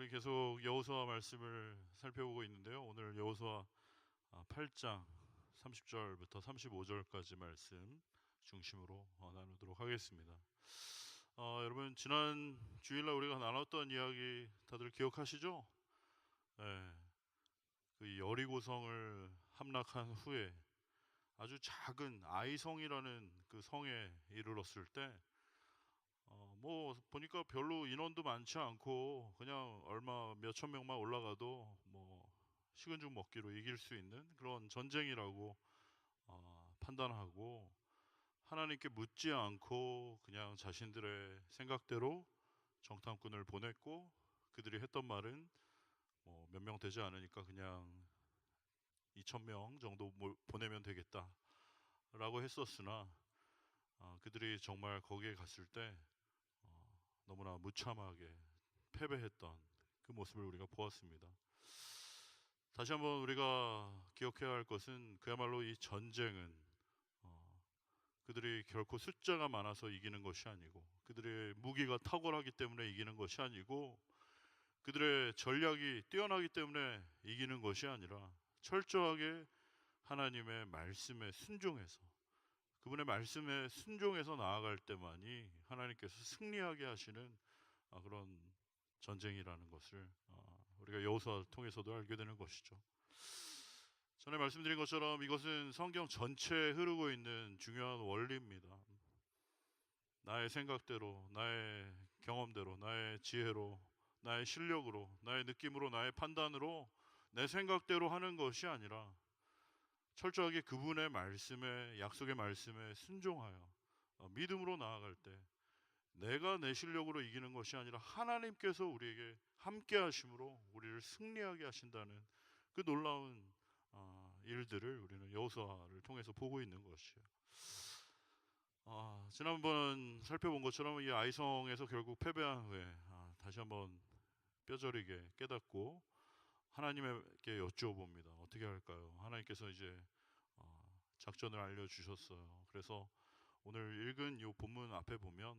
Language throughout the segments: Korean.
우리 계속 여호수아 말씀을 살펴보고 있는데요. 오늘 여호수아 8장 30절부터 35절까지 말씀 중심으로 나누도록 하겠습니다. 여러분 지난 주일날 우리가 나눴던 이야기 다들 기억하시죠? 네, 그 여리고성을 함락한 후에 아주 작은 아이성이라는 그 성에 이르렀을 때 뭐 보니까 별로 인원도 많지 않고 그냥 얼마 몇천 명만 올라가도 뭐 식은 죽 먹기로 이길 수 있는 그런 전쟁이라고 판단하고 하나님께 묻지 않고 그냥 자신들의 생각대로 정탐꾼을 보냈고, 그들이 했던 말은 뭐 몇 명 되지 않으니까 그냥 2천 명 정도 보내면 되겠다라고 했었으나 그들이 정말 거기에 갔을 때 너무나 무참하게 패배했던 그 모습을 우리가 보았습니다. 다시 한번 우리가 기억해야 할 것은 그야말로 이 전쟁은 그들이 결코 숫자가 많아서 이기는 것이 아니고, 그들의 무기가 탁월하기 때문에 이기는 것이 아니고, 그들의 전략이 뛰어나기 때문에 이기는 것이 아니라 철저하게 하나님의 말씀에 순종해서, 그분의 말씀에 순종해서 나아갈 때만이 하나님께서 승리하게 하시는 그런 전쟁이라는 것을 우리가 여호수아를 통해서도 알게 되는 것이죠. 전에 말씀드린 것처럼 이것은 성경 전체에 흐르고 있는 중요한 원리입니다. 나의 생각대로, 나의 경험대로, 나의 지혜로, 나의 실력으로, 나의 느낌으로, 나의 판단으로 내 생각대로 하는 것이 아니라 철저하게 그분의 말씀에, 약속의 말씀에 순종하여 믿음으로 나아갈 때 내가 내 실력으로 이기는 것이 아니라 하나님께서 우리에게 함께 하심으로 우리를 승리하게 하신다는 그 놀라운 일들을 우리는 여호수아를 통해서 보고 있는 것이에요. 지난번 살펴본 것처럼 이 아이성에서 결국 패배한 후에 다시 한번 뼈저리게 깨닫고 하나님께 여쭈어봅니다. 어떻게 할까요? 하나님께서 이제 작전을 알려주셨어요. 그래서 오늘 읽은 이 본문 앞에 보면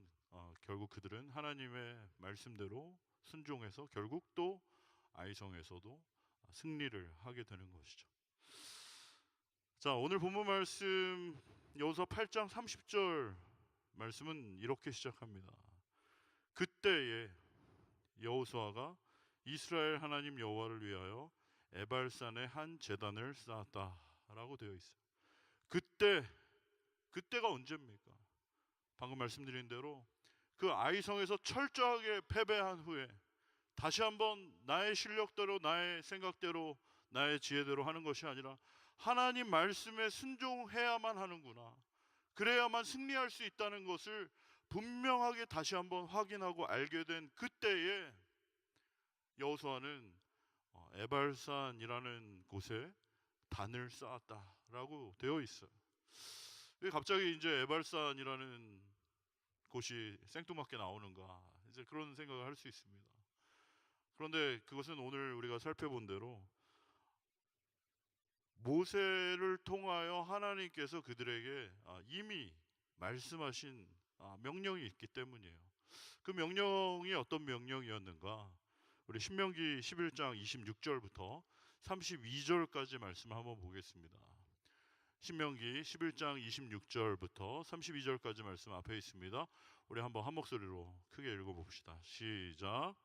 결국 그들은 하나님의 말씀대로 순종해서 결국 또 아이성에서도 승리를 하게 되는 것이죠. 자, 오늘 본문 말씀 여호수아 8장 30절 말씀은 이렇게 시작합니다. 그때에 여호수아가 이스라엘 하나님 여호와를 위하여 에발산에 한 제단을 쌓았다라고 되어 있어요. 그때가 언제입니까? 방금 말씀드린 대로 그 아이성에서 철저하게 패배한 후에 다시 한번 나의 실력대로, 나의 생각대로, 나의 지혜대로 하는 것이 아니라 하나님 말씀에 순종해야만 하는구나, 그래야만 승리할 수 있다는 것을 분명하게 다시 한번 확인하고 알게 된 그때에 여호수아는 에발산이라는 곳에 단을 쌓았다라고 되어 있어요. 왜 갑자기 이제 에발산이라는 곳이 생뚱맞게 나오는가, 이제 그런 생각을 할 수 있습니다. 그런데 그것은 오늘 우리가 살펴본 대로 모세를 통하여 하나님께서 그들에게 이미 말씀하신 명령이 있기 때문이에요. 그 명령이 어떤 명령이었는가? 우리 신명기 11장 26절부터 32절까지 말씀을 한번 보겠습니다. 신명기 11장 26절부터 32절까지 말씀 앞에 있습니다. 우리 한번 한 목소리로 크게 읽어봅시다. 시작.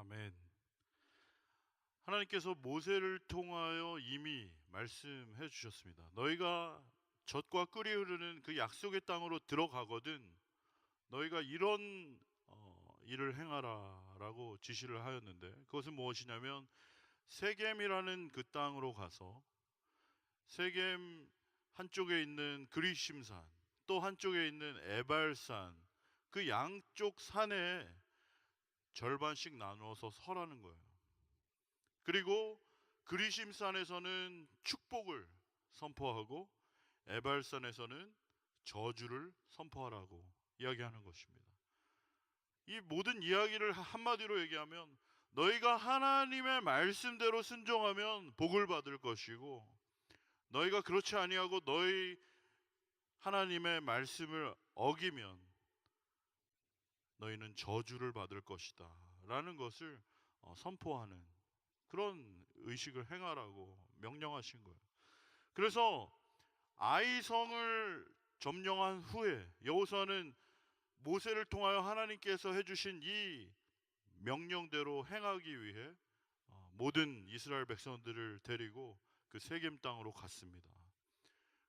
아멘. 하나님께서 모세를 통하여 이미 말씀해 주셨습니다. 너희가 젖과 꿀이 흐르는 그 약속의 땅으로 들어가거든 너희가 이런 일을 행하라라고 지시를 하였는데, 그것은 무엇이냐면 세겜이라는 그 땅으로 가서 세겜 한쪽에 있는 그리심산, 또 한쪽에 있는 에발산, 그 양쪽 산에 절반씩 나누어서 설하는 거예요. 그리고 그리심산에서는 축복을 선포하고 에발산에서는 저주를 선포하라고 이야기하는 것입니다. 이 모든 이야기를 한마디로 얘기하면 너희가 하나님의 말씀대로 순종하면 복을 받을 것이고, 너희가 그렇지 아니하고 너희 하나님의 말씀을 어기면 너희는 저주를 받을 것이다 라는 것을 선포하는 그런 의식을 행하라고 명령하신 거예요. 그래서 아이성을 점령한 후에 여호수아는 모세를 통하여 하나님께서 해주신 이 명령대로 행하기 위해 모든 이스라엘 백성들을 데리고 그 세겜 땅으로 갔습니다.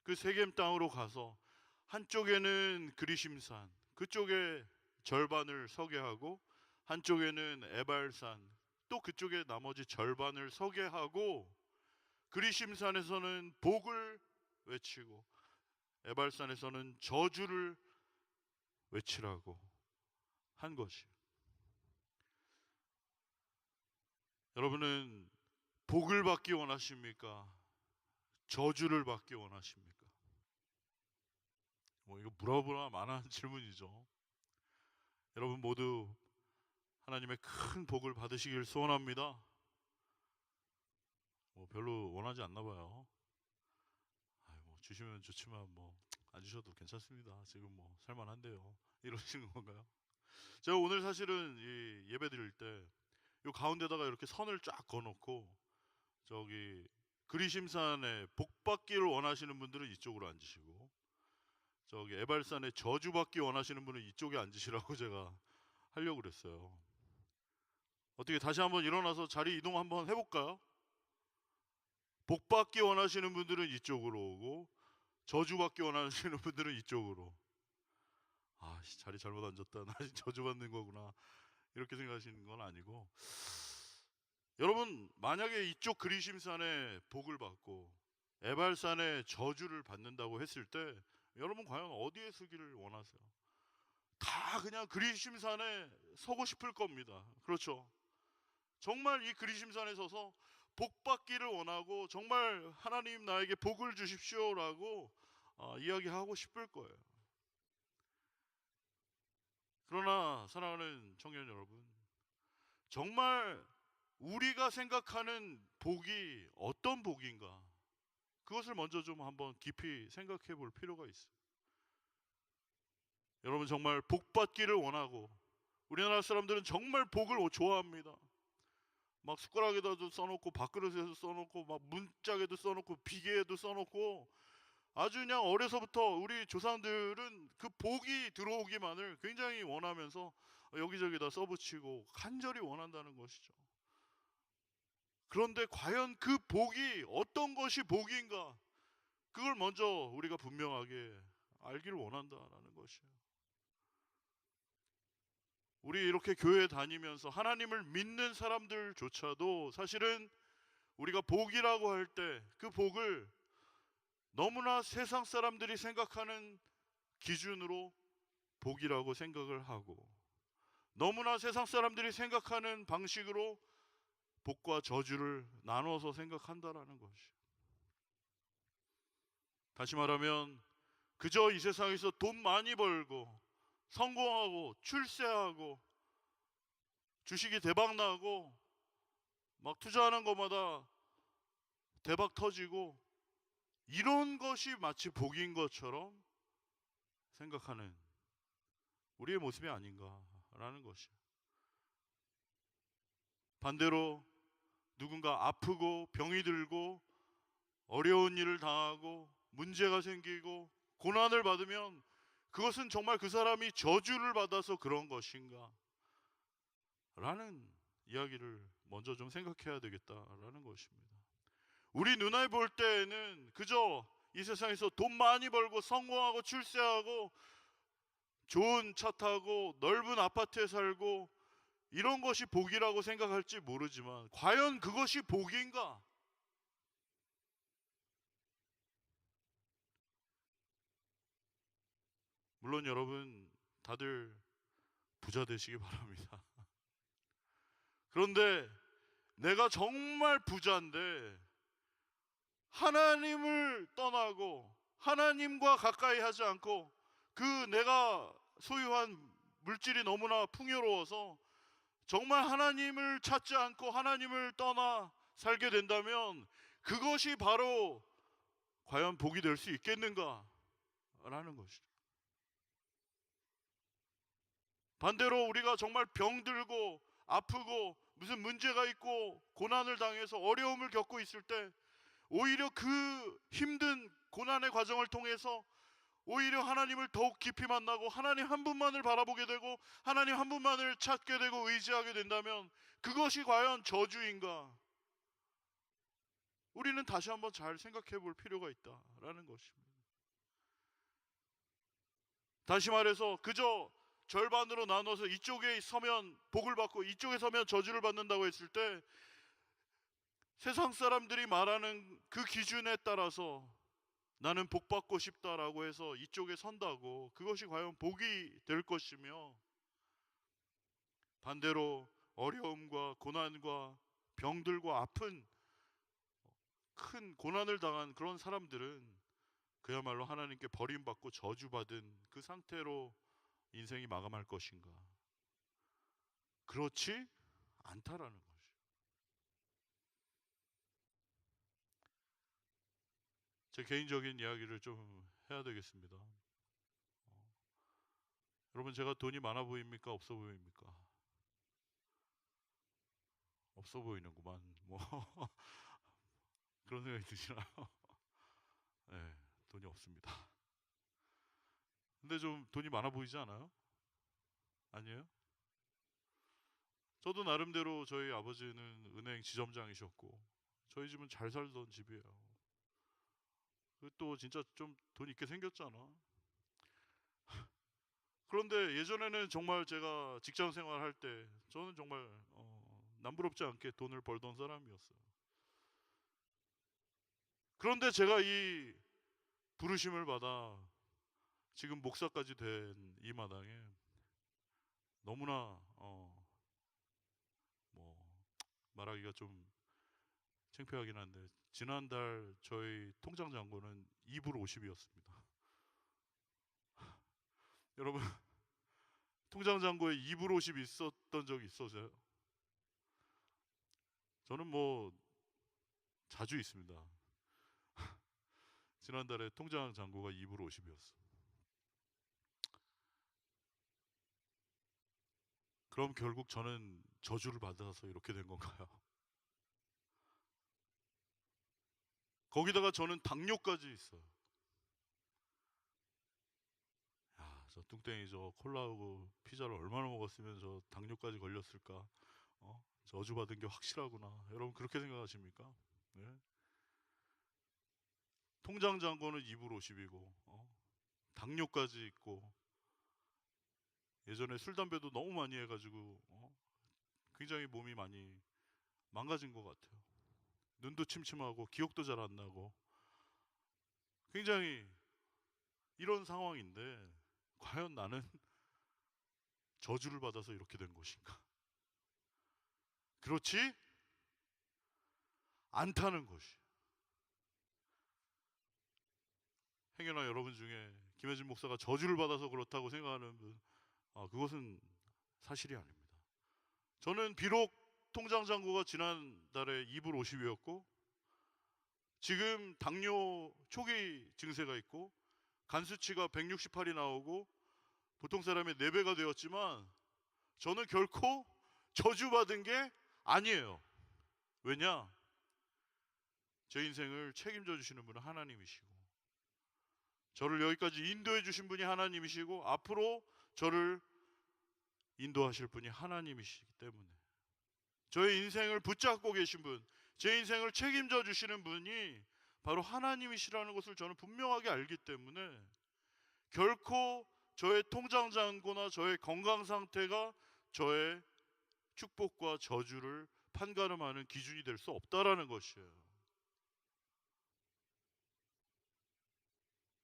그 세겜 땅으로 가서 한쪽에는 그리심산, 그쪽에 절반을 서게 하고, 한쪽에는 에발산, 또 그쪽에 나머지 절반을 서게 하고, 그리심산에서는 복을 외치고 에발산에서는 저주를 외치라고 한 것이에요. 여러분은 복을 받기 원하십니까? 저주를 받기 원하십니까? 이거 물어보나 마나한 질문이죠. 여러분 모두 하나님의 큰 복을 받으시길 소원합니다. 별로 원하지 않나 봐요. 주시면 좋지만 안 주셔도 괜찮습니다. 지금 살만한데요. 이러시는 건가요? 제가 오늘 사실은 이 예배 드릴 때 요 가운데다가 이렇게 선을 쫙 그어놓고, 저기 그리심산에 복 받기를 원하시는 분들은 이쪽으로 앉으시고, 저기 에발산에 저주 받기 원하시는 분은 이쪽에 앉으시라고 제가 하려고 그랬어요. 어떻게 다시 한번 일어나서 자리 이동 한번 해볼까요? 복 받기 원하시는 분들은 이쪽으로 오고, 저주 받기 원하시는 분들은 이쪽으로. 자리 잘못 앉았다. 나 저주 받는 거구나. 이렇게 생각하시는 건 아니고, 여러분 만약에 이쪽 그리심산에 복을 받고 에발산에 저주를 받는다고 했을 때 여러분 과연 어디에 서기를 원하세요? 다 그냥 그리심산에 서고 싶을 겁니다. 그렇죠? 정말 이 그리심산에 서서 복 받기를 원하고, 정말 하나님 나에게 복을 주십시오라고 이야기하고 싶을 거예요. 그러나 사랑하는 청년 여러분, 정말 우리가 생각하는 복이 어떤 복인가, 그것을 먼저 좀 한번 깊이 생각해 볼 필요가 있어요. 여러분 정말 복 받기를 원하고, 우리나라 사람들은 정말 복을 좋아합니다. 막 숟가락에다도 써놓고, 밥그릇에도 써놓고, 막 문짝에도 써놓고, 비계에도 써놓고, 아주 그냥 어려서부터 우리 조상들은 그 복이 들어오기만을 굉장히 원하면서 여기저기다 써붙이고 간절히 원한다는 것이죠. 그런데 과연 그 복이 어떤 것이 복인가, 그걸 먼저 우리가 분명하게 알기를 원한다는 것이에요. 우리 이렇게 교회 다니면서 하나님을 믿는 사람들조차도 사실은 우리가 복이라고 할 때 그 복을 너무나 세상 사람들이 생각하는 기준으로 복이라고 생각을 하고, 너무나 세상 사람들이 생각하는 방식으로 복과 저주를 나눠서 생각한다라는 것이. 다시 말하면 그저 이 세상에서 돈 많이 벌고 성공하고 출세하고 주식이 대박 나고 막 투자하는 것마다 대박 터지고, 이런 것이 마치 복인 것처럼 생각하는 우리의 모습이 아닌가라는 것이에요. 반대로 누군가 아프고 병이 들고 어려운 일을 당하고 문제가 생기고 고난을 받으면 그것은 정말 그 사람이 저주를 받아서 그런 것인가 라는 이야기를 먼저 좀 생각해야 되겠다라는 것입니다. 우리 눈에 볼 때에는 그저 이 세상에서 돈 많이 벌고 성공하고 출세하고 좋은 차 타고 넓은 아파트에 살고 이런 것이 복이라고 생각할지 모르지만 과연 그것이 복인가? 물론 여러분 다들 부자 되시기 바랍니다. 그런데 내가 정말 부자인데 하나님을 떠나고 하나님과 가까이 하지 않고 그 내가 소유한 물질이 너무나 풍요로워서 정말 하나님을 찾지 않고 하나님을 떠나 살게 된다면 그것이 바로 과연 복이 될 수 있겠는가? 라는 것이죠. 반대로 우리가 정말 병들고 아프고 무슨 문제가 있고 고난을 당해서 어려움을 겪고 있을 때 오히려 그 힘든 고난의 과정을 통해서 오히려 하나님을 더욱 깊이 만나고 하나님 한 분만을 바라보게 되고 하나님 한 분만을 찾게 되고 의지하게 된다면 그것이 과연 저주인가? 우리는 다시 한번 잘 생각해 볼 필요가 있다라는 것입니다. 다시 말해서 그저 절반으로 나눠서 이쪽에 서면 복을 받고 이쪽에 서면 저주를 받는다고 했을 때 세상 사람들이 말하는 그 기준에 따라서 나는 복 받고 싶다라고 해서 이쪽에 선다고 그것이 과연 복이 될 것이며 반대로 어려움과 고난과 병들과 아픈 큰 고난을 당한 그런 사람들은 그야말로 하나님께 버림받고 저주받은 그 상태로 인생이 마감할 것인가? 그렇지 않다라는 것이죠. 제 개인적인 이야기를 좀 해야 되겠습니다. 여러분 제가 돈이 많아 보입니까? 없어 보입니까? 없어 보이는구만. 뭐 그런 생각이 드시나요? 네, 돈이 없습니다. 근데 좀 돈이 많아 보이지 않아요? 아니에요? 저도 나름대로 저희 아버지는 은행 지점장이셨고 저희 집은 잘 살던 집이에요. 또 진짜 좀 돈 있게 생겼잖아. 그런데 예전에는 정말 제가 직장 생활할 때 저는 정말 남부럽지 않게 돈을 벌던 사람이었어요. 그런데 제가 이 부르심을 받아 지금 목사까지 된 이 마당에 너무나 뭐 말하기가 좀 창피하긴 한데 지난달 저희 통장 잔고는 2불 50이었습니다. 여러분 통장 잔고에 2불 50이 있었던 적이 있어서요? 저는 뭐 자주 있습니다. 지난달에 통장 잔고가 2불 50이었어. 그럼 결국 저는 저주를 받아서 이렇게 된 건가요? 거기다가 저는 당뇨까지 있어요. 야, 저 뚱땡이 저 콜라하고 피자를 얼마나 먹었으면 저 당뇨까지 걸렸을까? 저주받은 게 확실하구나. 여러분 그렇게 생각하십니까? 네? 통장 잔고는 2불 50이고 당뇨까지 있고 예전에 술 담배도 너무 많이 해가지고 굉장히 몸이 많이 망가진 것 같아요. 눈도 침침하고 기억도 잘 안 나고 굉장히 이런 상황인데 과연 나는 저주를 받아서 이렇게 된 것인가? 그렇지 않다는 것이. 행여나 여러분 중에 김혜진 목사가 저주를 받아서 그렇다고 생각하는 분, 그것은 사실이 아닙니다. 저는 비록 통장 잔고가 지난달에 2불 50이었고 지금 당뇨 초기 증세가 있고 간 수치가 168이 나오고 보통 사람의 4배가 되었지만 저는 결코 저주받은 게 아니에요. 왜냐? 제 인생을 책임져 주시는 분은 하나님이시고 저를 여기까지 인도해 주신 분이 하나님이시고 앞으로 저를 인도하실 분이 하나님이시기 때문에 저의 인생을 붙잡고 계신 분, 제 인생을 책임져 주시는 분이 바로 하나님이시라는 것을 저는 분명하게 알기 때문에 결코 저의 통장 잔고나 저의 건강 상태가 저의 축복과 저주를 판가름하는 기준이 될 수 없다라는 것이에요.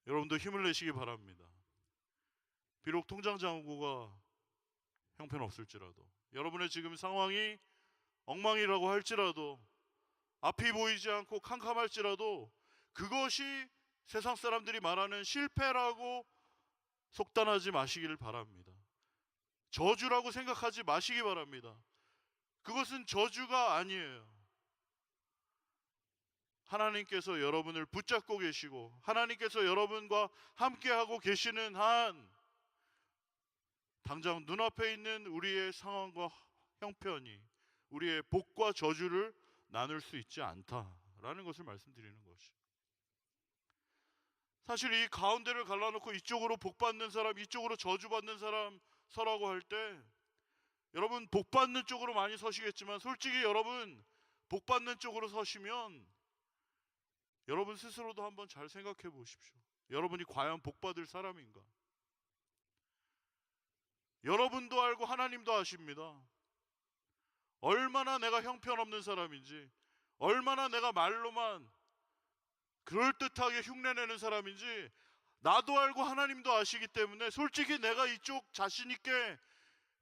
여러분도 힘을 내시기 바랍니다. 비록 통장 잔고가 형편없을지라도, 여러분의 지금 상황이 엉망이라고 할지라도, 앞이 보이지 않고 캄캄할지라도 그것이 세상 사람들이 말하는 실패라고 속단하지 마시기를 바랍니다. 저주라고 생각하지 마시기 바랍니다. 그것은 저주가 아니에요. 하나님께서 여러분을 붙잡고 계시고 하나님께서 여러분과 함께하고 계시는 한 당장 눈앞에 있는 우리의 상황과 형편이 우리의 복과 저주를 나눌 수 있지 않다라는 것을 말씀드리는 것이죠. 사실 이 가운데를 갈라놓고 이쪽으로 복받는 사람, 이쪽으로 저주받는 사람 서라고 할 때 여러분 복받는 쪽으로 많이 서시겠지만 솔직히 여러분 복받는 쪽으로 서시면 여러분 스스로도 한번 잘 생각해 보십시오. 여러분이 과연 복받을 사람인가? 여러분도 알고 하나님도 아십니다. 얼마나 내가 형편없는 사람인지, 얼마나 내가 말로만 그럴듯하게 흉내내는 사람인지 나도 알고 하나님도 아시기 때문에 솔직히 내가 이쪽 자신있게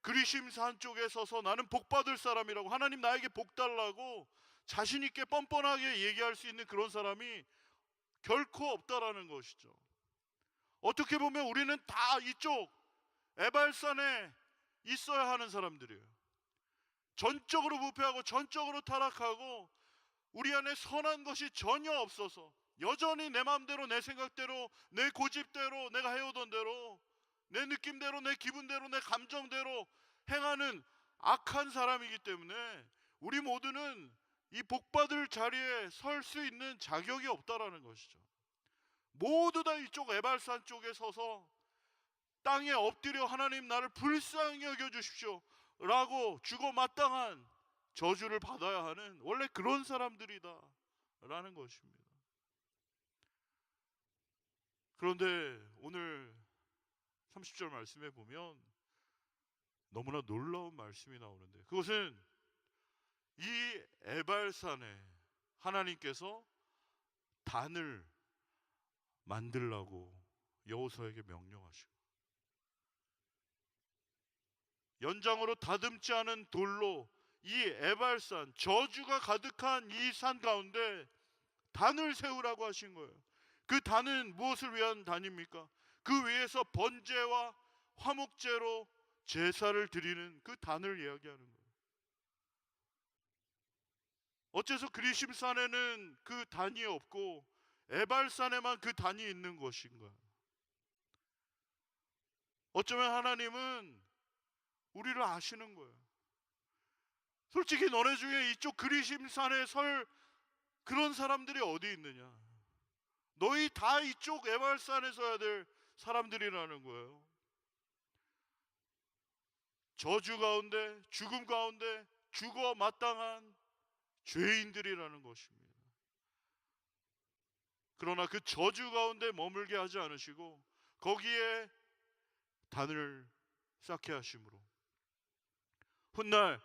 그리심산 쪽에 서서 나는 복받을 사람이라고, 하나님 나에게 복 달라고 자신있게 뻔뻔하게 얘기할 수 있는 그런 사람이 결코 없다라는 것이죠. 어떻게 보면 우리는 다 이쪽 에발산에 있어야 하는 사람들이에요. 전적으로 부패하고 전적으로 타락하고 우리 안에 선한 것이 전혀 없어서 여전히 내 마음대로 내 생각대로 내 고집대로 내가 해오던 대로 내 느낌대로 내 기분대로 내 감정대로 행하는 악한 사람이기 때문에 우리 모두는 이 복받을 자리에 설 수 있는 자격이 없다라는 것이죠. 모두 다 이쪽 에발산 쪽에 서서 땅에 엎드려 하나님 나를 불쌍히 여겨주십시오 라고 주고마땅한 저주를 받아야 하는 원래 그런 사람들이다 라는 것입니다. 그런데 오늘 30절 말씀에 보면 너무나 놀라운 말씀이 나오는데 그것은 이 에발산에 하나님께서 단을 만들라고 여호수아에게 명령하시고 연장으로 다듬지 않은 돌로 이 에발산 저주가 가득한 이 산 가운데 단을 세우라고 하신 거예요. 그 단은 무엇을 위한 단입니까? 그 위에서 번제와 화목제로 제사를 드리는 그 단을 이야기하는 거예요. 어째서 그리심산에는 그 단이 없고 에발산에만 그 단이 있는 것인가? 어쩌면 하나님은 우리를 아시는 거예요. 솔직히 너네 중에 이쪽 그리심산에 설 그런 사람들이 어디 있느냐? 너희 다 이쪽 에발산에 서야 될 사람들이라는 거예요. 저주 가운데 죽음 가운데 죽어 마땅한 죄인들이라는 것입니다. 그러나 그 저주 가운데 머물게 하지 않으시고 거기에 단을 쌓게 하심으로 훗날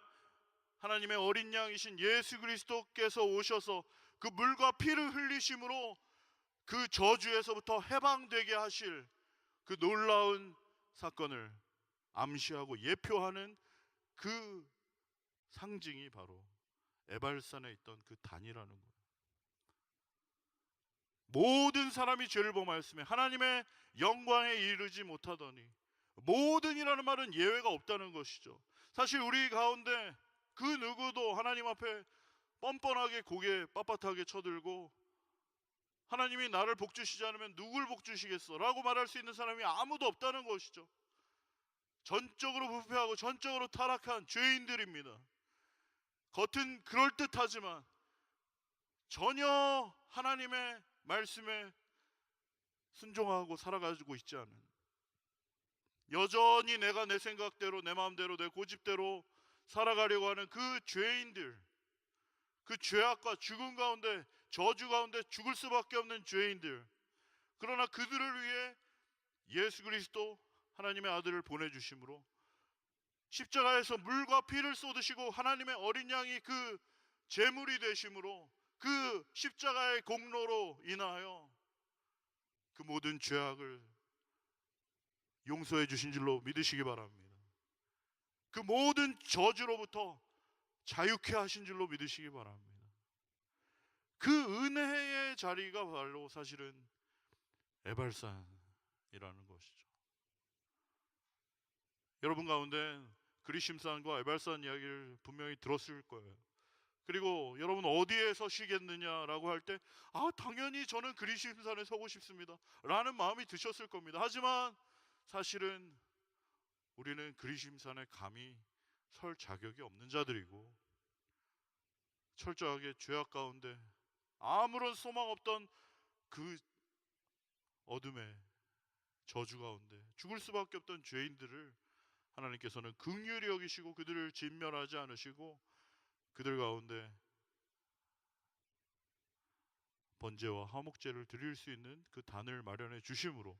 하나님의 어린 양이신 예수 그리스도께서 오셔서 그 물과 피를 흘리심으로 그 저주에서부터 해방되게 하실 그 놀라운 사건을 암시하고 예표하는 그 상징이 바로 에발산에 있던 그 단이라는 거예요. 모든 사람이 죄를 범하였으며 하나님의 영광에 이르지 못하더니, 모든이라는 말은 예외가 없다는 것이죠. 사실 우리 가운데 그 누구도 하나님 앞에 뻔뻔하게 고개 빳빳하게 쳐들고 하나님이 나를 복주시지 않으면 누굴 복주시겠어? 라고 말할 수 있는 사람이 아무도 없다는 것이죠. 전적으로 부패하고 전적으로 타락한 죄인들입니다. 겉은 그럴듯하지만 전혀 하나님의 말씀에 순종하고 살아가지고 있지 않은, 여전히 내가 내 생각대로 내 마음대로 내 고집대로 살아가려고 하는 그 죄인들, 그 죄악과 죽음 가운데, 저주 가운데 죽을 수밖에 없는 죄인들, 그러나 그들을 위해 예수 그리스도 하나님의 아들을 보내주심으로 십자가에서 물과 피를 쏟으시고 하나님의 어린 양이 그 제물이 되심으로 그 십자가의 공로로 인하여 그 모든 죄악을 용서해 주신 줄로 믿으시기 바랍니다. 그 모든 저주로부터 자유케 하신 줄로 믿으시기 바랍니다. 그 은혜의 자리가 바로 사실은 에발산이라는 것이죠. 여러분 가운데 그리심산과 에발산 이야기를 분명히 들었을 거예요. 그리고 여러분 어디에서 쉬겠느냐라고 할 때 당연히 저는 그리심산에 서고 싶습니다 라는 마음이 드셨을 겁니다. 하지만 사실은 우리는 그리심산에 감히 설 자격이 없는 자들이고, 철저하게 죄악 가운데 아무런 소망 없던 그 어둠의 저주 가운데 죽을 수밖에 없던 죄인들을 하나님께서는 긍휼히 여기시고 그들을 진멸하지 않으시고 그들 가운데 번제와 화목제를 드릴 수 있는 그 단을 마련해 주심으로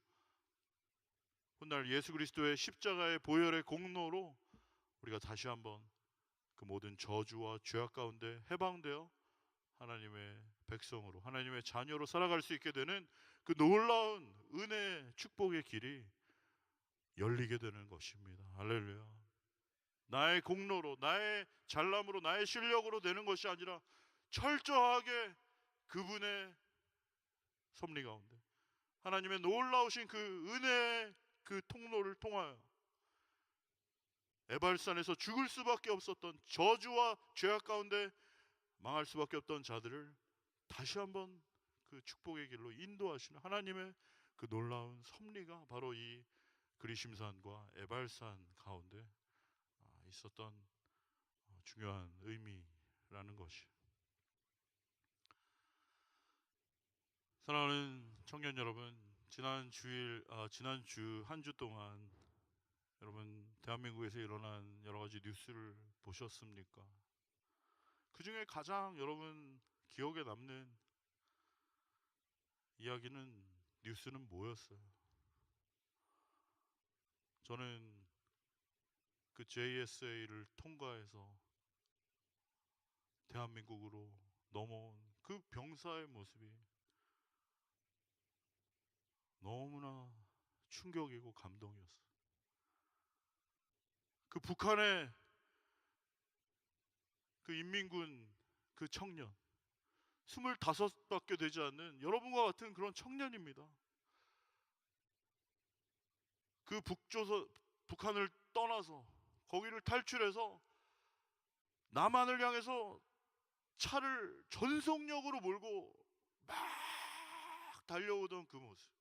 훗날 예수 그리스도의 십자가의 보혈의 공로로 우리가 다시 한번 그 모든 저주와 죄악 가운데 해방되어 하나님의 백성으로, 하나님의 자녀로 살아갈 수 있게 되는 그 놀라운 은혜, 축복의 길이 열리게 되는 것입니다. 할렐루야. 나의 공로로, 나의 잘남으로, 나의 실력으로 되는 것이 아니라 철저하게 그분의 섭리 가운데 하나님의 놀라우신 그 은혜의 그 통로를 통하여 에발산에서 죽을 수밖에 없었던 저주와 죄악 가운데 망할 수밖에 없던 자들을 다시 한번 그 축복의 길로 인도하시는 하나님의 그 놀라운 섭리가 바로 이 그리심산과 에발산 가운데 있었던 중요한 의미라는 것이. 사랑하는 청년 여러분, 지난주 한 주 동안 여러분 대한민국에서 일어난 여러 가지 뉴스를 보셨습니까? 그 중에 가장 여러분 기억에 남는 이야기는, 뉴스는 뭐였어요? 저는 그 JSA를 통과해서 대한민국으로 넘어온 그 병사의 모습이 너무나 충격이고 감동이었어요. 그 북한의 그 인민군 그 청년, 25밖에 되지 않는 여러분과 같은 그런 청년입니다. 그 북한을 떠나서 거기를 탈출해서 남한을 향해서 차를 전속력으로 몰고 막 달려오던 그 모습,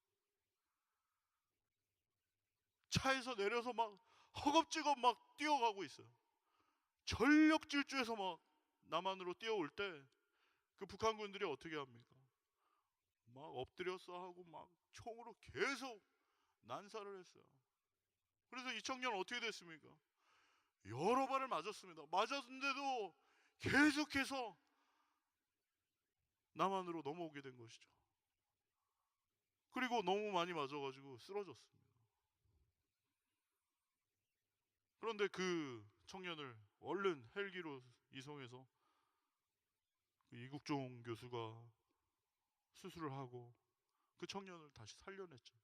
차에서 내려서 막 허겁지겁 막 뛰어가고 있어요. 전력 질주해서 막 남한으로 뛰어올 때 그 북한군들이 어떻게 합니까? 막 엎드려 싸하고 막 총으로 계속 난사를 했어요. 그래서 이 청년은 어떻게 됐습니까? 여러 발을 맞았습니다. 맞았는데도 계속해서 남한으로 넘어오게 된 것이죠. 그리고 너무 많이 맞아가지고 쓰러졌습니다. 그런데 그 청년을 얼른 헬기로 이송해서 이국종 교수가 수술을 하고 그 청년을 다시 살려냈죠.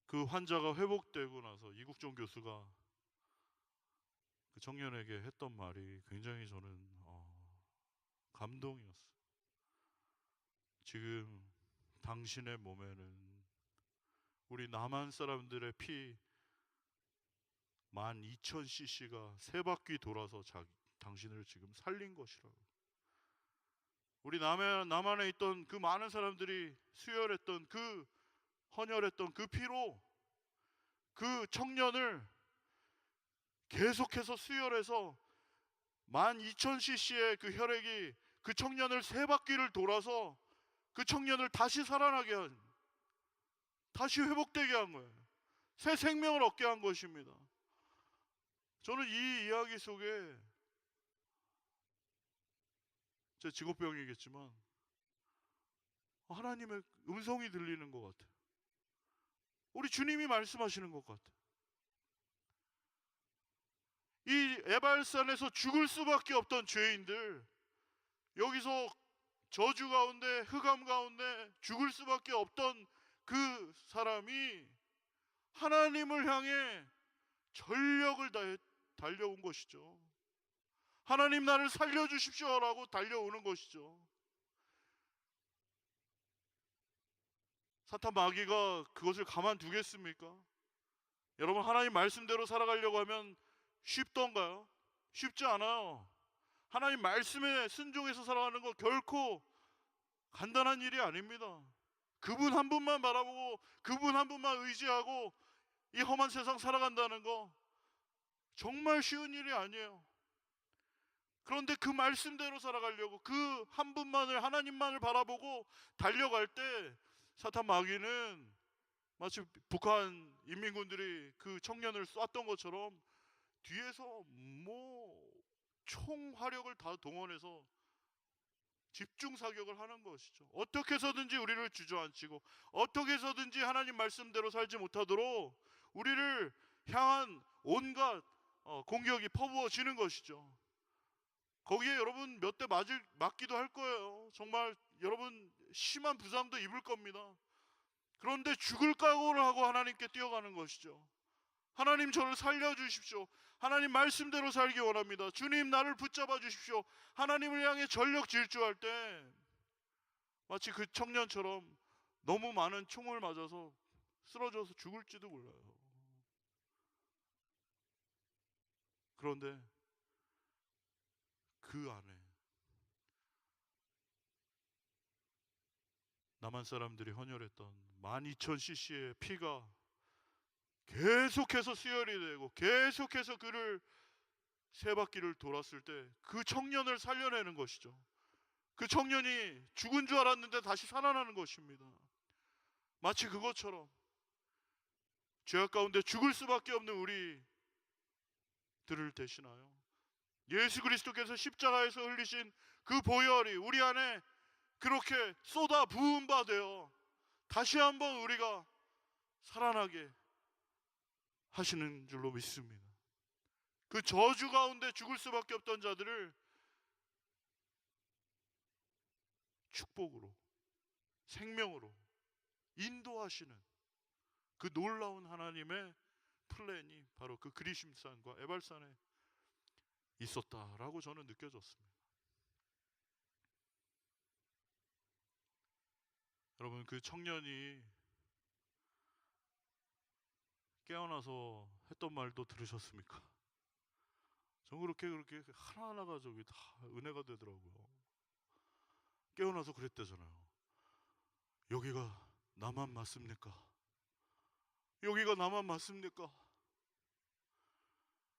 그 환자가 회복되고 나서 이국종 교수가 그 청년에게 했던 말이 굉장히 저는 감동이었어요. 지금 당신의 몸에는 우리 남한 사람들의 피 12,000cc가 세 바퀴 돌아서 당신을 지금 살린 것이라고. 우리 남한에 있던 그 많은 사람들이 수혈했던 그 헌혈했던 그 피로 그 청년을 계속해서 수혈해서 12,000cc의 그 혈액이 그 청년을 세 바퀴를 돌아서 그 청년을 다시 살아나게 한 다시 회복되게 한 거예요. 새 생명을 얻게 한 것입니다. 저는 이 이야기 속에 제 직업병이겠지만 하나님의 음성이 들리는 것 같아요. 우리 주님이 말씀하시는 것 같아요. 이 에발산에서 죽을 수밖에 없던 죄인들, 여기서 저주 가운데, 흑암 가운데 죽을 수밖에 없던 그 사람이 하나님을 향해 전력을 다해 달려온 것이죠. 하나님 나를 살려주십시오라고 달려오는 것이죠. 사탄 마귀가 그것을 가만두겠습니까? 여러분, 하나님 말씀대로 살아가려고 하면 쉽던가요? 쉽지 않아요. 하나님 말씀에 순종해서 살아가는 거 결코 간단한 일이 아닙니다. 그분 한 분만 바라보고 그분 한 분만 의지하고 이 험한 세상 살아간다는 거 정말 쉬운 일이 아니에요. 그런데 그 말씀대로 살아가려고 그 한 분만을, 하나님만을 바라보고 달려갈 때 사탄 마귀는 마치 북한 인민군들이 그 청년을 쐈던 것처럼 뒤에서 총화력을 다 동원해서 집중 사격을 하는 것이죠. 어떻게 해서든지 우리를 주저앉히고 어떻게 해서든지 하나님 말씀대로 살지 못하도록 우리를 향한 온갖 공격이 퍼부어지는 것이죠. 거기에 여러분 몇 대 맞기도 할 거예요. 정말 여러분 심한 부상도 입을 겁니다. 그런데 죽을 각오를 하고 하나님께 뛰어가는 것이죠. 하나님 저를 살려주십시오. 하나님 말씀대로 살기 원합니다. 주님 나를 붙잡아 주십시오. 하나님을 향해 전력 질주할 때 마치 그 청년처럼 너무 많은 총을 맞아서 쓰러져서 죽을지도 몰라요. 그런데 그 안에 남한 사람들이 헌혈했던 12,000cc의 피가 계속해서 수혈이 되고 계속해서 그를 세 바퀴를 돌았을 때 그 청년을 살려내는 것이죠. 그 청년이 죽은 줄 알았는데 다시 살아나는 것입니다. 마치 그것처럼 죄악 가운데 죽을 수밖에 없는 우리들을 대신하여 예수 그리스도께서 십자가에서 흘리신 그 보혈이 우리 안에 그렇게 쏟아 부은 바 되어 다시 한번 우리가 살아나게 하시는 줄로 믿습니다. 그 저주 가운데 죽을 수밖에 없던 자들을 축복으로, 생명으로 인도하시는 그 놀라운 하나님의 플랜이 바로 그 그리심산과 에발산에 있었다라고 저는 느껴졌습니다. 여러분, 그 청년이 깨어나서 했던 말도 들으셨습니까? 전 그렇게 하나하나가 저기 다 은혜가 되더라고요. 깨어나서 그랬대잖아요. 여기가 나만 맞습니까? 여기가 나만 맞습니까?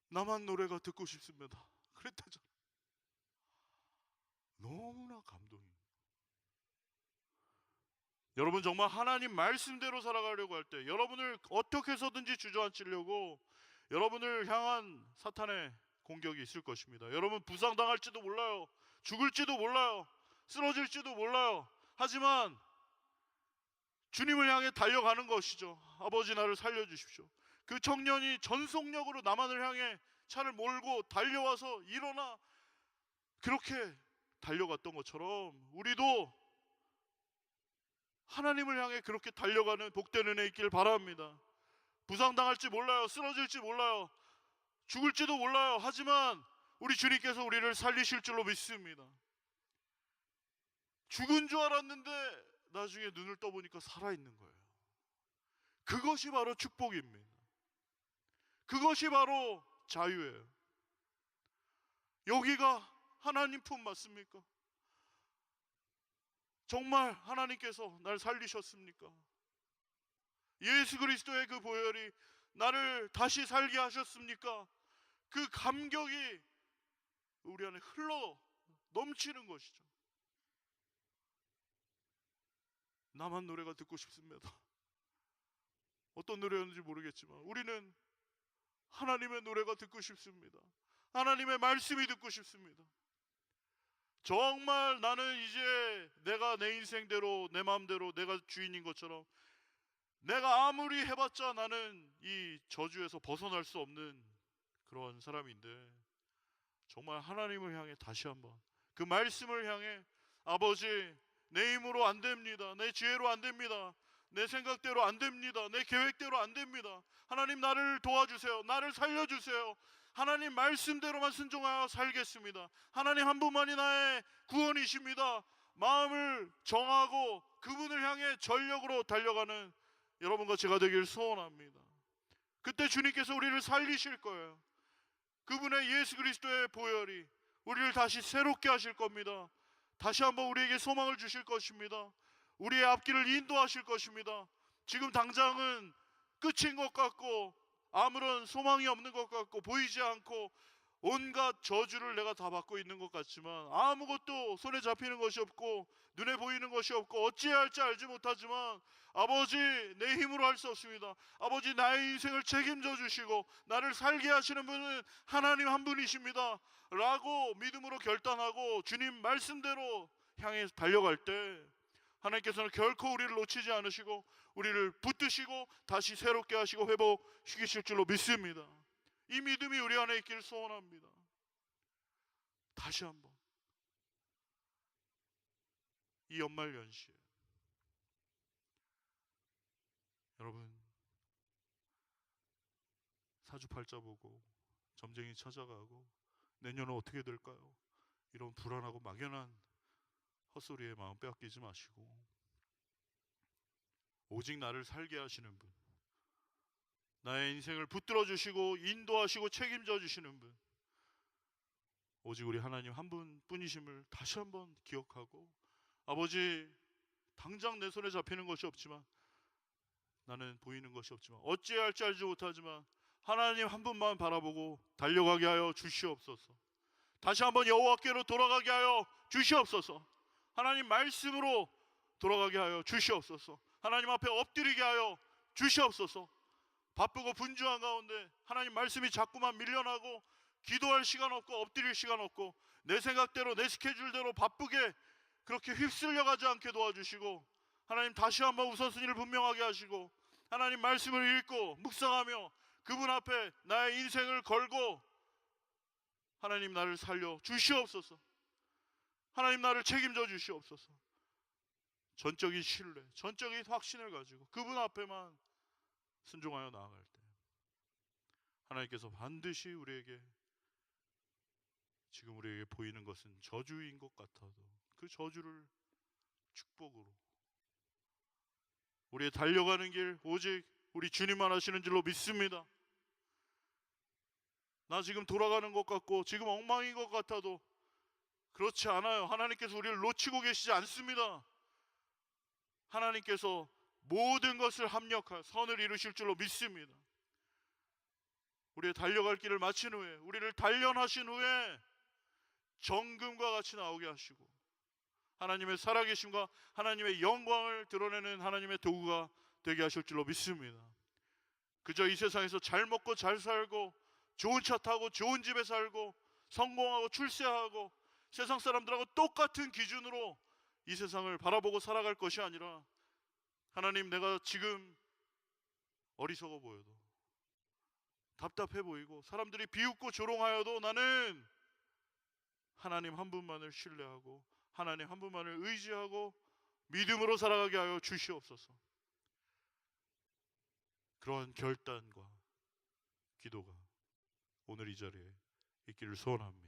나만 노래가 듣고 싶습니다. 그랬대잖아요. 너무나 감동이. 여러분, 정말 하나님 말씀대로 살아가려고 할 때 여러분을 어떻게 해서든지 주저앉히려고 여러분을 향한 사탄의 공격이 있을 것입니다. 여러분 부상당할지도 몰라요. 죽을지도 몰라요. 쓰러질지도 몰라요. 하지만 주님을 향해 달려가는 것이죠. 아버지 나를 살려주십시오. 그 청년이 전속력으로 남한을 향해 차를 몰고 달려와서 일어나 그렇게 달려갔던 것처럼 우리도 하나님을 향해 그렇게 달려가는 복된 은혜 있길 바랍니다. 부상당할지 몰라요. 쓰러질지 몰라요. 죽을지도 몰라요. 하지만 우리 주님께서 우리를 살리실 줄로 믿습니다. 죽은 줄 알았는데 나중에 눈을 떠보니까 살아있는 거예요. 그것이 바로 축복입니다. 그것이 바로 자유예요. 여기가 하나님 품 맞습니까? 정말 하나님께서 날 살리셨습니까? 예수 그리스도의 그 보혈이 나를 다시 살게 하셨습니까? 그 감격이 우리 안에 흘러 넘치는 것이죠. 나만 노래가 듣고 싶습니다. 어떤 노래였는지 모르겠지만 우리는 하나님의 노래가 듣고 싶습니다. 하나님의 말씀이 듣고 싶습니다. 정말 나는 이제 내가 내 인생대로 내 마음대로 내가 주인인 것처럼 내가 아무리 해봤자 나는 이 저주에서 벗어날 수 없는 그런 사람인데 정말 하나님을 향해 다시 한번 그 말씀을 향해 아버지 내 힘으로 안 됩니다. 내 지혜로 안 됩니다. 내 생각대로 안 됩니다. 내 계획대로 안 됩니다. 하나님 나를 도와주세요. 나를 살려주세요. 하나님 말씀대로만 순종하여 살겠습니다. 하나님 한 분만이 나의 구원이십니다. 마음을 정하고 그분을 향해 전력으로 달려가는 여러분과 제가 되길 소원합니다. 그때 주님께서 우리를 살리실 거예요. 그분의 예수 그리스도의 보혈이 우리를 다시 새롭게 하실 겁니다. 다시 한번 우리에게 소망을 주실 것입니다. 우리의 앞길을 인도하실 것입니다. 지금 당장은 끝인 것 같고 아무런 소망이 없는 것 같고 보이지 않고 온갖 저주를 내가 다 받고 있는 것 같지만 아무것도 손에 잡히는 것이 없고 눈에 보이는 것이 없고 어찌해야 할지 알지 못하지만 아버지 내 힘으로 할 수 없습니다. 아버지 나의 인생을 책임져 주시고 나를 살게 하시는 분은 하나님 한 분이십니다 라고 믿음으로 결단하고 주님 말씀대로 향해 달려갈 때 하나님께서는 결코 우리를 놓치지 않으시고 우리를 붙드시고 다시 새롭게 하시고 회복시키실 줄로 믿습니다. 이 믿음이 우리 안에 있기를 소원합니다. 다시 한번 이 연말 연시에 여러분 사주팔자 보고 점쟁이 찾아가고 내년은 어떻게 될까요? 이런 불안하고 막연한 헛소리에 마음 빼앗기지 마시고 오직 나를 살게 하시는 분, 나의 인생을 붙들어 주시고 인도하시고 책임져 주시는 분, 오직 우리 하나님 한 분뿐이심을 다시 한번 기억하고 아버지 당장 내 손에 잡히는 것이 없지만 나는 보이는 것이 없지만 어찌해야 할지 알지 못하지만 하나님 한 분만 바라보고 달려가게 하여 주시옵소서. 다시 한번 여호와께로 돌아가게 하여 주시옵소서. 하나님 말씀으로 돌아가게 하여 주시옵소서. 하나님 앞에 엎드리게 하여 주시옵소서. 바쁘고 분주한 가운데 하나님 말씀이 자꾸만 밀려나고 기도할 시간 없고 엎드릴 시간 없고 내 생각대로 내 스케줄대로 바쁘게 그렇게 휩쓸려가지 않게 도와주시고 하나님 다시 한번 우선순위를 분명하게 하시고 하나님 말씀을 읽고 묵상하며 그분 앞에 나의 인생을 걸고 하나님 나를 살려 주시옵소서. 하나님 나를 책임져 주시옵소서. 전적인 신뢰, 전적인 확신을 가지고 그분 앞에만 순종하여 나아갈 때 하나님께서 반드시 우리에게 지금 우리에게 보이는 것은 저주인 것 같아도 그 저주를 축복으로 우리의 달려가는 길 오직 우리 주님만 하시는 줄로 믿습니다. 나 지금 돌아가는 것 같고 지금 엉망인 것 같아도 그렇지 않아요. 하나님께서 우리를 놓치고 계시지 않습니다. 하나님께서 모든 것을 합력하여 선을 이루실 줄로 믿습니다. 우리의 달려갈 길을 마친 후에 우리를 단련하신 후에 정금과 같이 나오게 하시고 하나님의 살아계심과 하나님의 영광을 드러내는 하나님의 도구가 되게 하실 줄로 믿습니다. 그저 이 세상에서 잘 먹고 잘 살고 좋은 차 타고 좋은 집에 살고 성공하고 출세하고 세상 사람들하고 똑같은 기준으로 이 세상을 바라보고 살아갈 것이 아니라 하나님 내가 지금 어리석어 보여도 답답해 보이고 사람들이 비웃고 조롱하여도 나는 하나님 한 분만을 신뢰하고 하나님 한 분만을 의지하고 믿음으로 살아가게 하여 주시옵소서. 그러한 결단과 기도가 오늘 이 자리에 있기를 소원합니다.